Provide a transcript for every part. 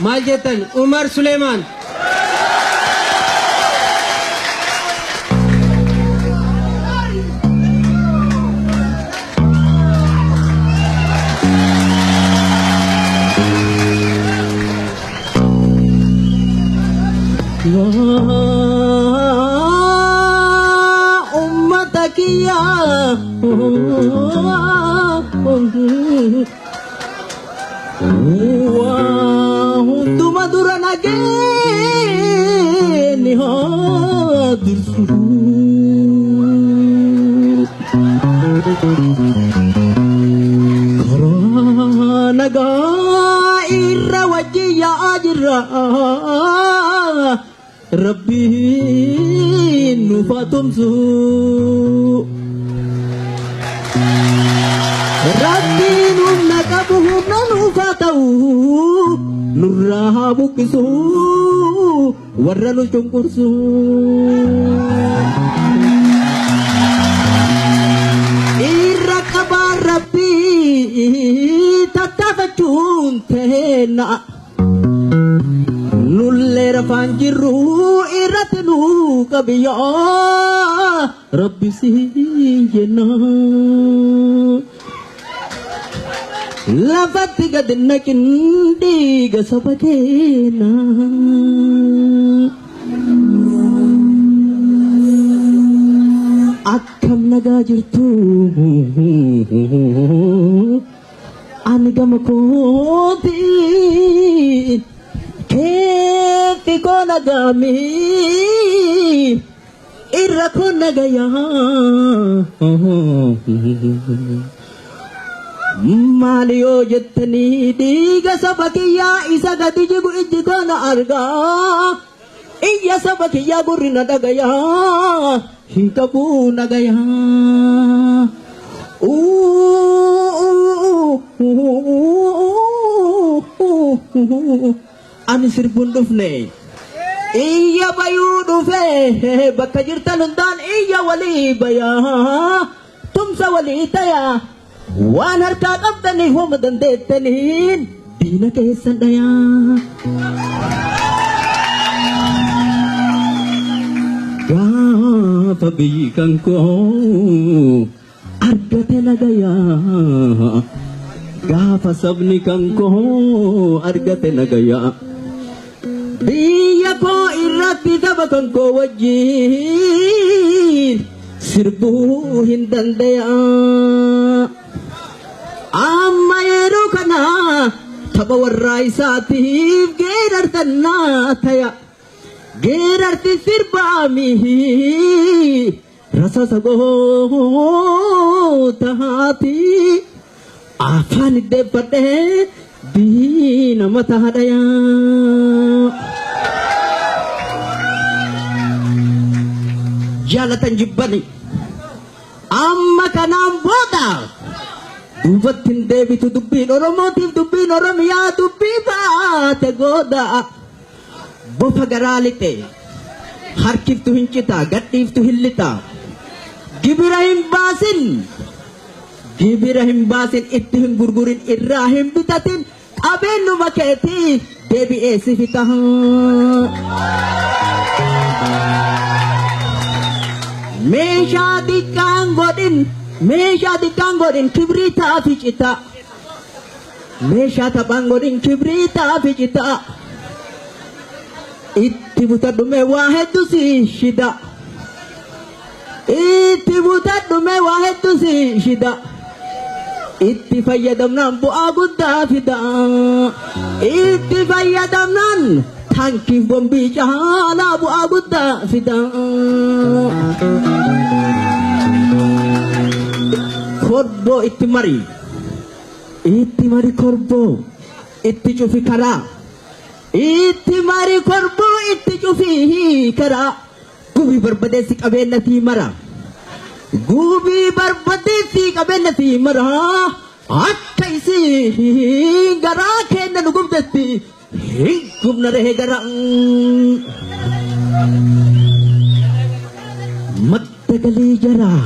Maljetan Umar Sulaiman. उम्मत किया तुम दूर नगे नगा इर्रा वजिया अजरा Rabbi nufatumsu Rabbi nunakabuhum nanufatau Nurraha bukisu Warra nucungkursu Irrakaba Rabbi Tatafachun tena Nullera fanjiru iratnu kabiya Rabbi siyena Lafatiga dinakindi gasabakena Akkam nagajirtu Anigamakoti Keti ko nagami Ira ko nagaya Maliyo jettani diga sabakiya isa gadi jigu ijiko na arga Iya sabakiya gurina dagaya Hikabu nagaya Ani sirbun dufne Iya bayu dufe Bakka jirtan hundan iya wali baya Tumsa wali taya Waan harkaa qabdani homa dandeettaniin Diina keessan dhayaa Gaafa biyyi kan koo argate nagayaa Gaafa sabni kan koo argate nagayaa Biyya koo irratti saba kan koo wajjin sirbuu hin dandayaa Amma yeroo kana tapha warraa isaatiif geerartannaa taya Geerarti sirbaamihi rasasa gootaati Afaan deeffadhee diina mataa dhayaa Jaalatan jibbani amma kanaan booda Dubattin deebitu dubbiin Oromootiif dubbiin Oromiyaa dubbii baate gooda Bofa garaa lixe harkiftu hin cita gadhiiftu hin lixa Gibira hin baasin itti hin gurgurin irraa hin bitatin qabeenyuma keetii deebi'ee si fita Meeshaa xiqqaan godhin kibriitaa fi cita Meeshaa taphaan godhin kibriitaa fi cita Itti butadhume waa hedduu si shida Itti butadhume waa hedduu si shida Itti fayyadamnaan bu'aa guddaa fida Itti fayyadamnaan tankiif bombii caalaa bu'aa guddaa fida Korboo itti mari korboo itti cufi karaa Itti mari korboo itti cufi karaa Gubii barbadeessi qabeenyatii mara Gubii barbadeessi qabeenyatii mara Akka isii garaa kenna nu gubdetti hin gubna rehe garaa Madda galii jaraa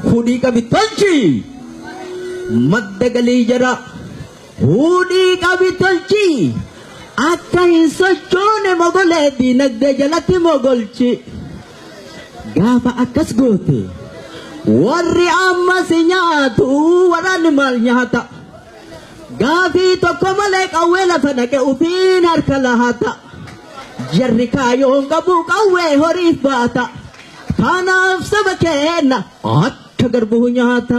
Hudii qabi tolchi Madda galii jaraa Hudii qabi tolchi akka hin sochoone mogolee diinagdee jalatti mogolchi gaafa akkas goote warri ammas nyaatu waraanni maal nyaata gaafii tokko malee qawwee lafa dhaqe ufiin harka lahata jarri kaayoon qabu qawwee horiif baata kanaaf saba keenna akka garbuu nyaata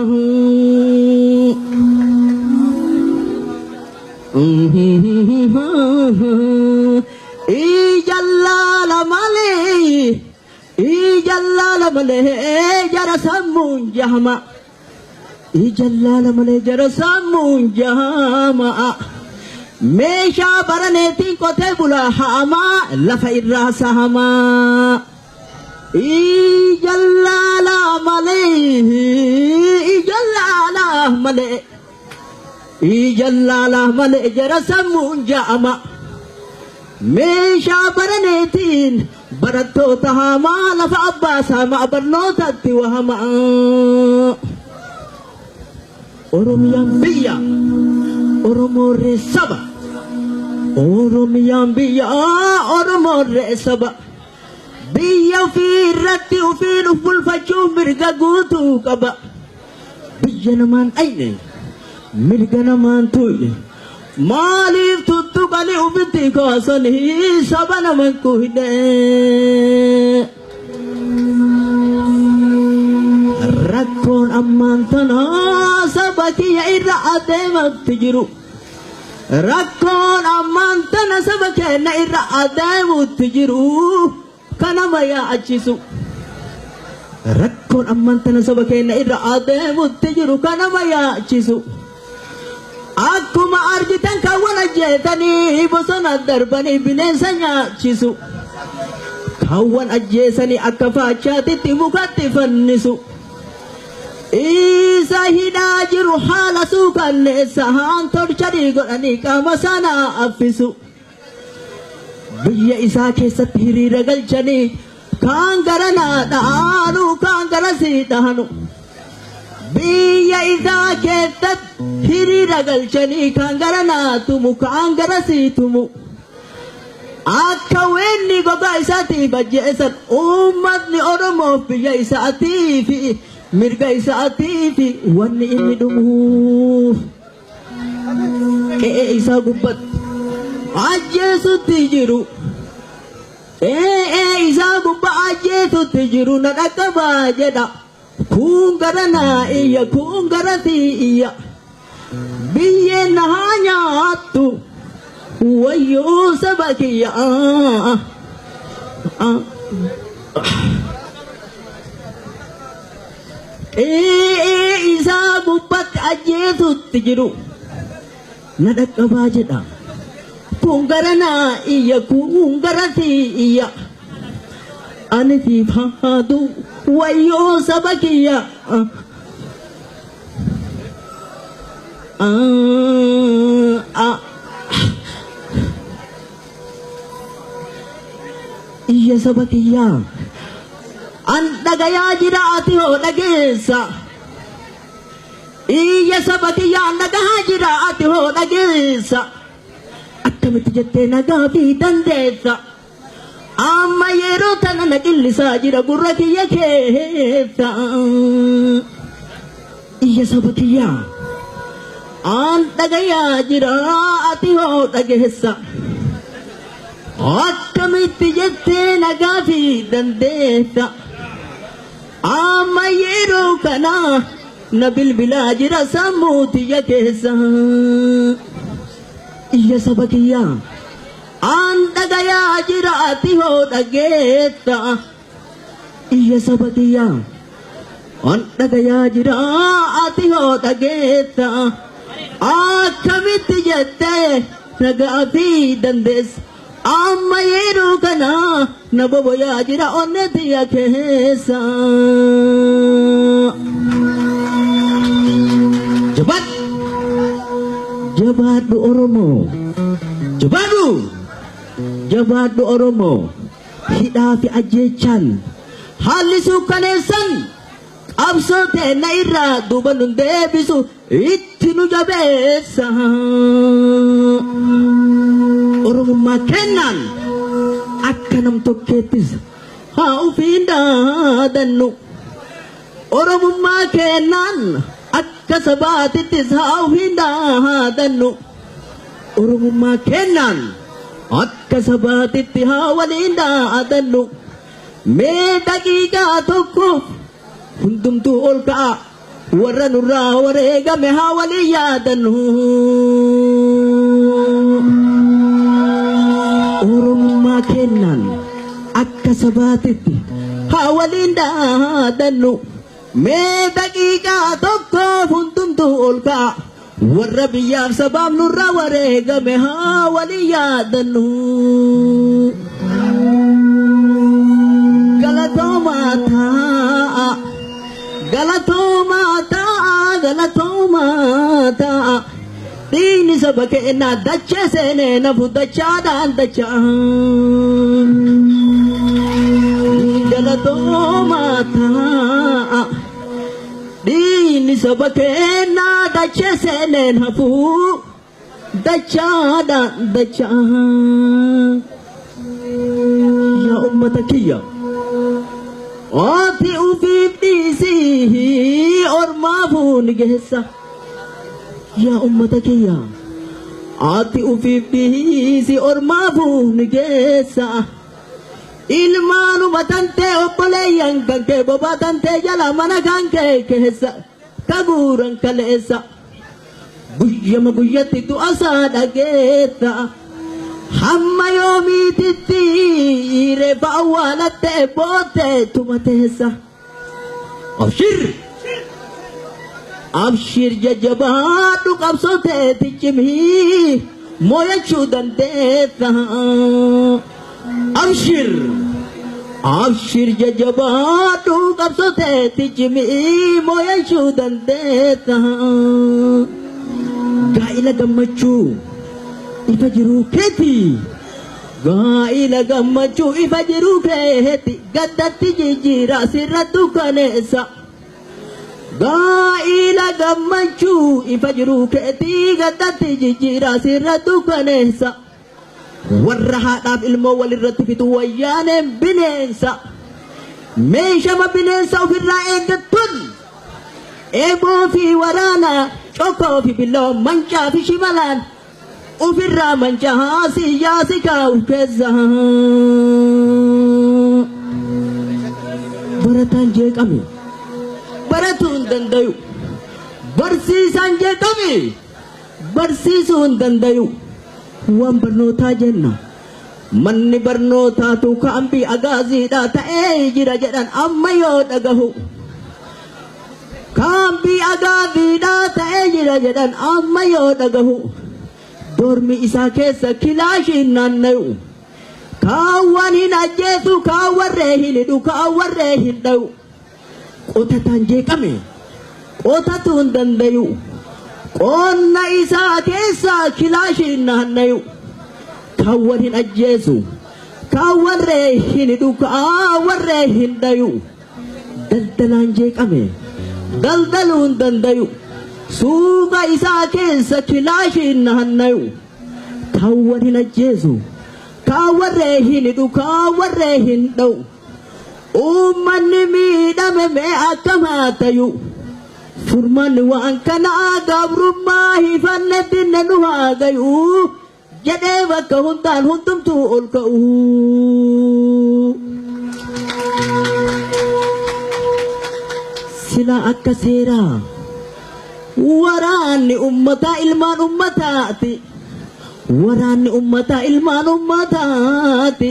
ijallala malee jara sammuun jahama ijallala malee jara sammuun jahama meeshaa baraneetiin qotee bulaa ha'amaa lafa irraa sahamaa ijallala malee jara sammuun jahama meeshaa baraneetiin barattoota hamaa lafa abbaa saamaa barnootatti wahamaa Oromiyaan biyya Oromoorree saba Oromiyaan biyya Oromoorree saba biyya ofii irratti ofiin of bulfachuu mirga guutuu qaba biyya namaan dhayne mirga namaan tuyne maaliif tuttuqanii ofitti kaasanii saba naman kuyne rakkoon ammaan tanaa saba kiyya irra adeematti jiru rakkoon ammaan tana saba keenya irra adeemutti jiru kanama yaachisu rakkoon ammaan tana saba keenya irra adeemutti jiru kanama yaachisu akkuma argitan kaawwan ajjeesanii bosona darbanii bineensa nyaachisu kaawwan ajjeesanii akka faachaatitti mukatti fannisu isa hidhaa jiru haala suukanneessa haan torchanii godhanii qaama sana affisu biyya isaa keessatti hiriira galchanii kaan garanaa dhaanu kaan garasii dhahanu biyya isaa keessatti hiriira galchanii kaan garanaa tumu kaan garasii tumu akka wenni gogaa isaatiif ajjeesan uummatni Oromoof biyya isaatiif mirga isaatiif wanni inni dhumuuf qe'ee isaa gubbatti ajjeesutti jiru isaa gubbaa ajjeesutti jiru na dhaqqabaa jedha kun garanaa iyya kun garasii iyya biyyeen na haa nyaattu wayyoo saba kiyya isaa gubbatti ajjeesutti jiru na dhaqqabaa jedha kun garanaa iyya kun garasii iyya ani siif haadu wayyoo saba kiyya iyya saba kiyya an dhagayaa jira ati hoo dhageessa iyya saba kiyya an dhagahaa jira ati hoo dhageessa akkamitti jettee nagaa fi dandeessa amma yeroo tana na qillisaa jira gurra kiyya keessa iyya saba kiyya an dhagayaa jira ati hoo dhageessa akkamitti jettee nagaa fi dandeessa amma yeroo kana na bilbilaa jira sammuu tiyya keessa iyya saba kiyya an dhagayaa jira ati hoo dhageessa iyya saba kiyya an dhagayaa jira ati hoo dhageessa akkamitti jettee nagaa fi dandeessa amma yeroo kana na boboyaa jira onne tiyya keessa jabaadhu Oromoo jabaadhu Oromoo hidhaa fi ajjeechaan haalli suukkaneessan qabsoo teenna irraa duuba nun deebisu itti nu jabeessa Oromoo oromummaa kennan akka nam tokkeettis haa ufiin daadannu oromummaa kennan akka sabaatittis haa ufiin daadannu oromummaa kennan akka sabaatitti haa waliin daadannu mee daqiiqaa tokkoof hundumtuu ol ka'a warra nurraa wareegame haa waliin yaadannu oromummaa kennan akka sabaatitti haa waliin daadannu mee daqiiqaa tokkoof hundumtuu ol ka'a warra biyyaaf sabaaf nurraa wareegame haa waliin yaadannu galatoomaa ta'a galatoomaa ta'a galatoomaa ta'a dhiigni saba keenyaa dachee seenee nafu dachaadhaan dachaa galatoomaa ta'a dhiigni saba keenyaa dachee seenee nafu dachaadhaan dachaa yaa ummata kiyya ati ufiif dhiisii ormaafu ni geessa yaa ummata kiyya ati ufiif dhiisii ormaafu ni geessa ilmaanuma tantee obboleeyyan kan kee bobaa tantee jala mana kan kee keessa kaguuran kaleessa guyyama guyyatti du'asaa dhageetta hamma yoomiititti reefa awwaalattee boottee tumateessa abshir abshir jajjabaadhu qabsooteeti cimii mooyachuu dandeetta abshir abshir jajjabaadhu qabsooteeti cimii mooyachuu dandeetta gaa'ila gammachuu ifa jiruu keeti gaa'ila gammachuu ifa jiruu keeti gaddatti jijjiira sirra dukkaneessa gaa'ila gammachuu ifa jiruu keeti gaddatti jijjiira sirra dukkaneessa warra haadhaaf ilmoo walirratti fitu wayyaaneen bineensa meeshama bineensa ofirraa eeggattuun eeboo fi waraana cokkoo fi billoo mancaa fi shimalaan ufirraa mancaa siyaasi kaa'u keessa barataan jeeqame baratuu hin dandayu barsiisaan jeeqame barsiisuu hin dandayu waan barnootaa jenna manni barnootaatu kaambii agaaziidhaa ta'ee jira jedhan amma yoo dhagahu kaambii agaaziidhaa ta'ee jira jedhan amma yoo dhagahu dormi isaa keessa kilaashiin naannayu kaawwan hin ajjeesu kaawwarree hin hidhu kaawwarree hin dhayu qotataan jeeqame qotatuu hin dandayu qonna isaa keessa kilaashiin naannayu kaawwan hin ajjeesu kaawwarree hin hidhu kaawwarree hin dhayu daldalaan jeeqame daldaluu hin dandayu suuqa isaa keessa kilaashiin naannayu kaawwan hin ajjeesu kaawwarree hin hidhu kaawwarree hin dhayu uummanni miidhame mee akkamaa tayu furmaanni waan kanaa gabrummaa hifannetti nu haa gayu jedhee bakka hundaan hundumtuu ol ka'u sila akka seeraa waraanni ummataa ilmaan ummataati waraanni ummataa ilmaan ummataati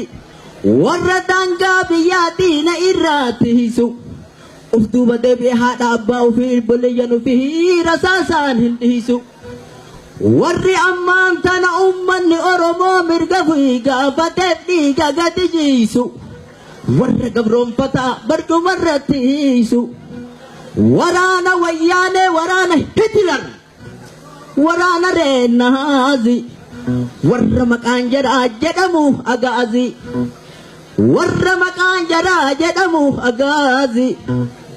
warra daangaa biyyaa diina irraatti hisu uf duuba deebi'ee haadha abbaa ofii obboleeyyan ofii rasaasaan hin dhiisu warri ammaan tana ummanni oromoo mirga fi gaafateef dhiiga gadi jiisu warra gabroonfataa barcumarratti hiisu waraana wayyaanee waraana Hitler waraana reenaazi warra maqaan jaraa jedhamu agaazi warra maqaan jaraa jedhamu agaazi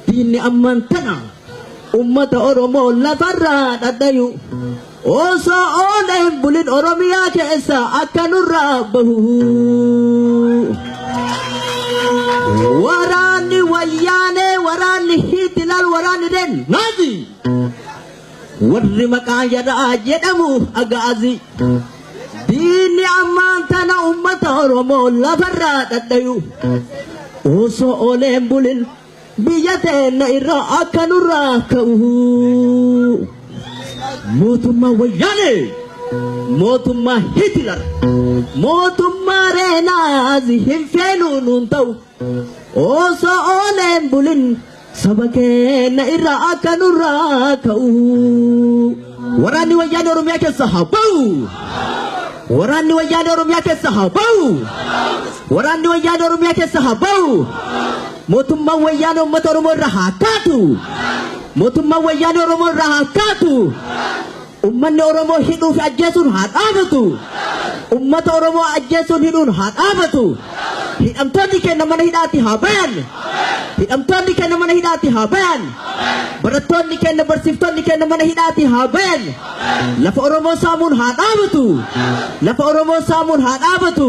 diinni ammaan tana ummata Oromoo lafarraa dhadhayu osoo ooleen bulin Oromiyaa keessa akka nurraa bahu waraanni wayyaanee waraanni Hitler waraanni den Nazi warri maqaa jedhaa jedhamu agaazi diinni ammaan tana ummata Oromoo lafarraa dhadhayu osoo ooleen bulin biyya teenya irraa akka nurraa ka'u mootummaa wayyaanee mootummaa Hitler mootummaa Reenaazi hin feenuu nuun ta'u osoo ooleen bulin saba keenya irraa akka nurraa ka'u waraanni wayyaanee Oromiyaa keessa haa ba'u waraanni wayyaanee Oromiyaa keessa haa ba'u waraanni wayyaanee Oromiyaa keessa haa ba'u mootummaa wayyaanee uummata Oromoo irraa haa kaatu mootummaa wayyaanee Oromoo irraa haa kaatu ummanni Oromoo hidhuu fi ajjeesuun haa dhaabatu ummata Oromoo ajjeesuun hidhuun haa dhaabatu hidhamtoonni keenya mana hidhaatti haa bayan hidhamtoonni keenya mana hidhaatti haa bayan barattoonni keenya barsiiftonni keenya mana hidhaatti haa bayan lafa Oromoo saamuun haa dhaabatu lafa Oromoo saamuun haa dhaabatu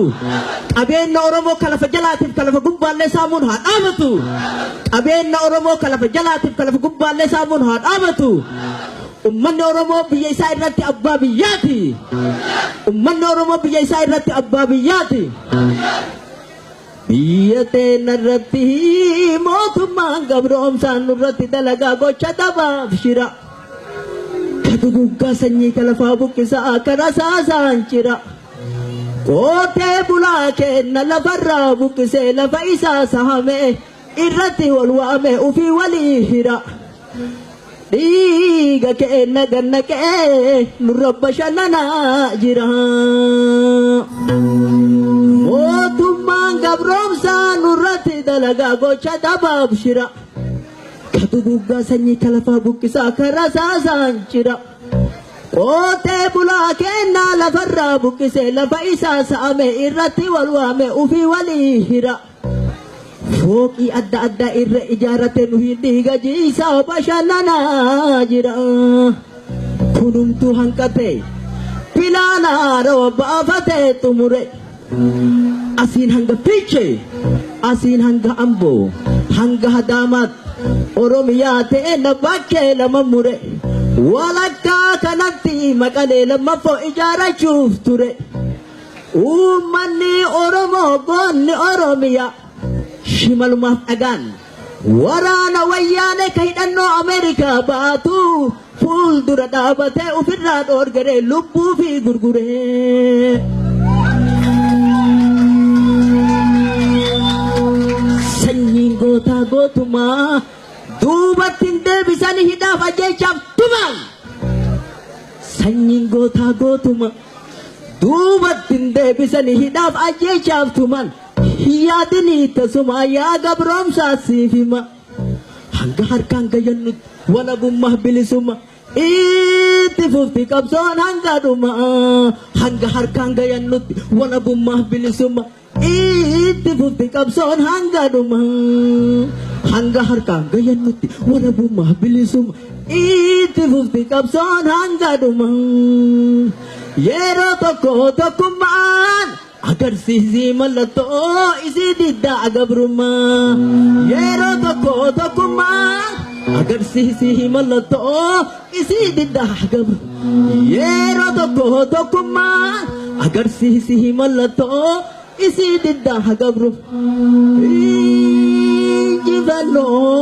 qabeenya Oromoo kalafa jalaatiif kalafa gubbaallee saamuun haa dhaabatu qabeenya Oromoo kalafa jalaatiif kalafa gubbaallee saamuun haa dhaabatu ummanni Oromoo biyya isaa irratti abbaa biyyaati ummanni Oromoo biyya isaa irratti abbaa biyyaati biyya teenya irratti mootummaan gabroomsaan nurratti dalagaa gocha dabaaf shira kaduguggaa sanyii kalafaa buqqisaa kara saasaan jira qootee bulaa keenya lafarraa buqqisee lafa isaa sahame irratti wal waame ufii walii hira dhiiga keenya ganna kee nurra bashannanaa jira mootummaan gabroomsaa nurratti dalagaa gocha dabaaf shira kaduguggaa sanyii kalafaa buqqisaa kara saasaan jira qootee bulaa keenya lafarraa buqqisee lafa isaa sahame irratti wal waame ufii walii hira fooqii adda addaa irra ijaarate nu hin dhiiga jiisaa bashannanaa jira kunumtuu hanqate pilaanaa rawa baafatee xumure asiin hanga Fiichee asiin hanga Amboo hanga Hadaamaat Oromiyaa ta'e na bakkee lama mure walakkaa kanatti Maqalee lammaffoo ijaarachuuf ture uummanni Oromoo goonni Oromiyaa shimalumaaf dhagaan waraana wayyaanee ka hidhannoo Ameerikaa baatu fuuldura dhaabatee ofirraa dhoorgaree lubbuu fi gurguree sanyiin gootaa gootumaa duubatti hin deebisanii hidhaaf ajjeechaaf tuman sanyiin gootaa gootuma duubatti hin deebisanii hidhaaf ajjeechaaf tuman yaadini tasuma yaa gabroomsaa siif hima hanga harkaan gayannutti walabummaa bilisuma itti fufti qabsoon hanga dhuma hanga harkaan gayannutti walabummaa bilisuma itti fufti qabsoon hanga dhuma hanga harkaan gayannutti walabummaa bilisuma itti fufti qabsoon hanga dhuma yeroo tokko tokkummaan agarsiisi mallattoo isii diddaa gabrummaa yeroo tokko tokkummaan agarsiisi mallattoo isii diddaa gabrummaa yeroo tokko tokkummaan agarsiisi mallattoo isii diddaa gabrummaa injifannoo